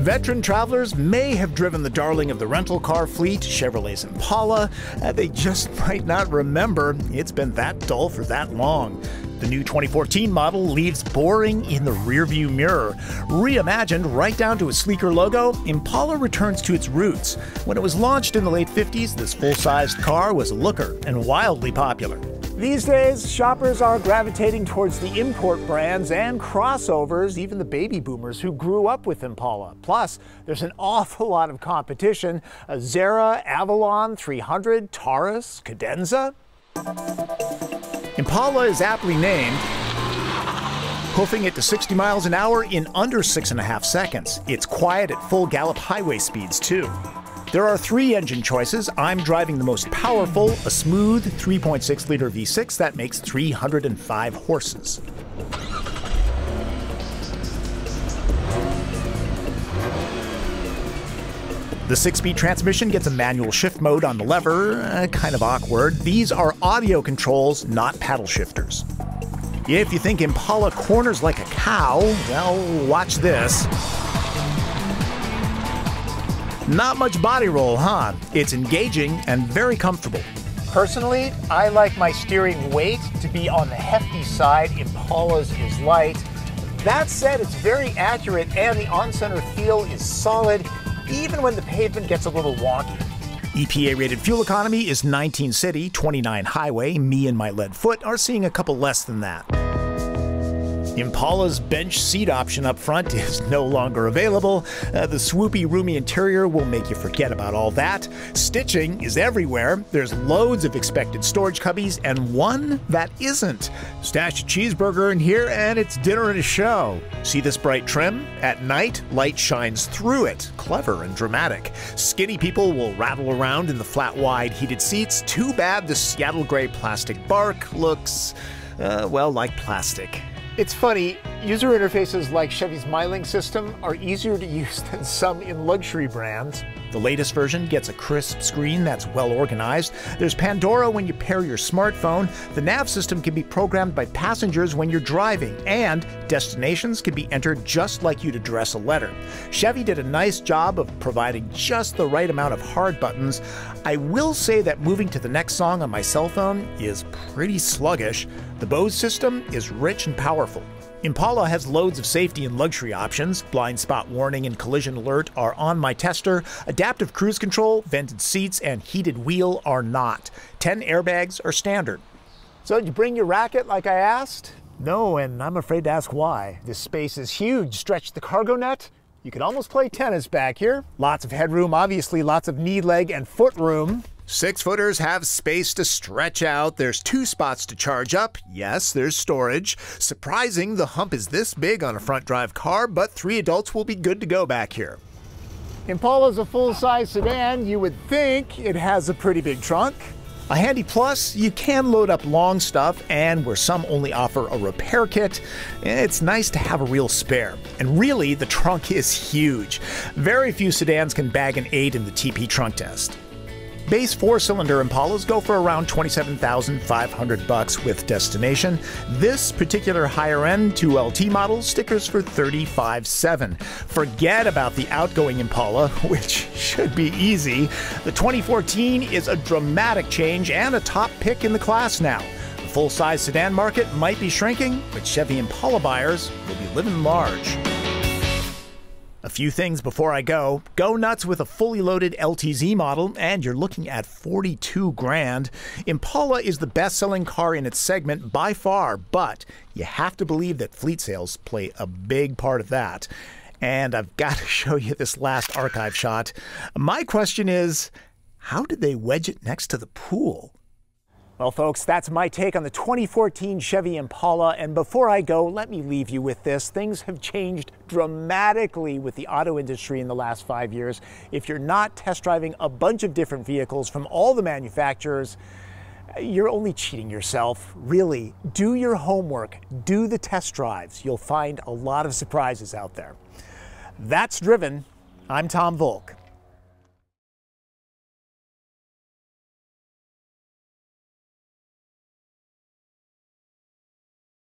Veteran travelers may have driven the darling of the rental car fleet, Chevrolet's Impala. They just might not remember it's been that dull for that long. The new 2014 model leaves boring in the rearview mirror. Reimagined right down to a sleeker logo, Impala returns to its roots. When it was launched in the late 50s, this full-sized car was a looker and wildly popular. These days, shoppers are gravitating towards the import brands and crossovers, even the baby boomers who grew up with Impala. Plus, there's an awful lot of competition. Azera, Avalon, 300, Taurus, Cadenza. Impala is aptly named, hoofing it to 60 miles an hour in under 6.5 seconds. It's quiet at full gallop highway speeds, too. There are 3 engine choices. I'm driving the most powerful, a smooth 3.6-liter V6 that makes 305 horses. The 6-speed transmission gets a manual shift mode on the lever, kind of awkward. These are audio controls, not paddle shifters. If you think Impala corners like a cow, well, watch this. Not much body roll, huh? It's engaging and very comfortable. Personally, I like my steering weight to be on the hefty side. Impala's is light. That said, it's very accurate and the on-center feel is solid, even when the pavement gets a little wonky. EPA-rated fuel economy is 19 city, 29 highway. Me and my lead foot are seeing a couple less than that. Impala's bench seat option up front is no longer available. The swoopy, roomy interior will make you forget about all that. Stitching is everywhere. There's loads of expected storage cubbies and one that isn't. Stash a cheeseburger in here and it's dinner and a show. See this bright trim? At night, light shines through it. Clever and dramatic. Skinny people will rattle around in the flat, wide, heated seats. Too bad the Seattle gray plastic bark looks, well, like plastic. It's funny, user interfaces like Chevy's MyLink system are easier to use than some in luxury brands. The latest version gets a crisp screen that's well organized. There's Pandora when you pair your smartphone. The nav system can be programmed by passengers when you're driving, and destinations can be entered just like you'd address a letter. Chevy did a nice job of providing just the right amount of hard buttons. I will say that moving to the next song on my cell phone is pretty sluggish. The Bose system is rich and powerful. Impala has loads of safety and luxury options. Blind spot warning and collision alert are on my tester. Adaptive cruise control, vented seats, and heated wheel are not. 10 airbags are standard. So did you bring your racket like I asked? No, and I'm afraid to ask why. This space is huge. Stretch the cargo net. You could almost play tennis back here. Lots of headroom, obviously lots of knee, leg, and foot room. 6-footers have space to stretch out. There's 2 spots to charge up. Yes, there's storage. Surprising the hump is this big on a front drive car, but 3 adults will be good to go back here. Impala's a full-size sedan. You would think it has a pretty big trunk. A handy plus, you can load up long stuff, and where some only offer a repair kit, it's nice to have a real spare. And really, the trunk is huge. Very few sedans can bag an 8 in the TP trunk test. Base 4-cylinder Impalas go for around $27,500 with destination. This particular higher-end 2LT model stickers for $35,700. Forget about the outgoing Impala, which should be easy. The 2014 is a dramatic change and a top pick in the class now. The full-size sedan market might be shrinking, but Chevy Impala buyers will be living large. A few things before I go. Go nuts with a fully loaded LTZ model, and you're looking at $42,000. Impala is the best-selling car in its segment by far, but you have to believe that fleet sales play a big part of that. And I've got to show you this last archive shot. My question is, how did they wedge it next to the pool? Well, folks, that's my take on the 2014 Chevy Impala, and before I go, let me leave you with this. Things have changed dramatically with the auto industry in the last 5 years. If you're not test driving a bunch of different vehicles from all the manufacturers, you're only cheating yourself. Really, do your homework, do the test drives. You'll find a lot of surprises out there. That's Driven. I'm Tom Volk.